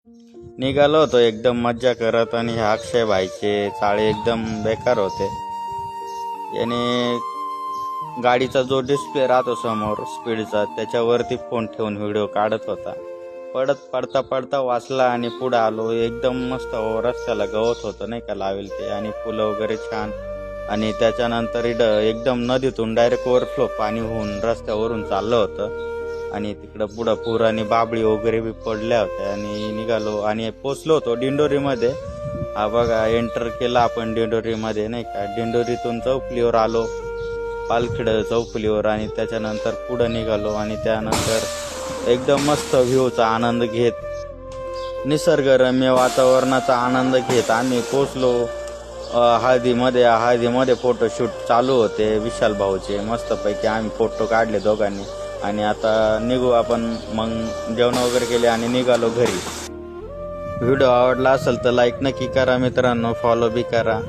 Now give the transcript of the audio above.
निघालो होतो एकदम मज्जा करत आणि ह्या अक्षय भाईचे चाळे एकदम बेकार होते. याने गाडीचा जो डिस्प्ले राहतो समोर स्पीडचा त्याच्यावरती फोन ठेवून व्हिडिओ काढत होता. पडता पडता वाचला आणि पुढे आलो. एकदम मस्त रस्त्याला गवत होतं नाही का लावेल ते, आणि फुलं वगैरे छान. आणि त्याच्यानंतर एकदम नदीतून डायरेक्ट ओव्हरफ्लो पाणी होऊन रस्त्यावरून चाललं होतं. आणि तिकडं पुढं पूर आणि बाबळी वगैरे बी पडल्या होत्या. आणि निघालो आणि पोचलो होतो दिंडोरीमध्ये. हा बघा एंटर केला आपण दिंडोरीमध्ये नाही का. दिंडोरीतून चौफुलीवर आलो, पालखेड चौफुलीवर, आणि त्याच्यानंतर पुढं निघालो. आणि त्यानंतर एकदम मस्त व्ह्यूचा आनंद घेत, निसर्गरम्य वातावरणाचा आनंद घेत आम्ही पोचलो हळदीमध्ये फोटोशूट चालू होते विशाल भाऊचे. मस्तपैकी आम्ही फोटो काढले दोघांनी. आणि आता निघू आपण. मग जेवण वगैरे केले आणि निघालो घरी. व्हिडिओ आवडला असेल तर लाईक नक्की करा मित्रांनो, फॉलो बी करा.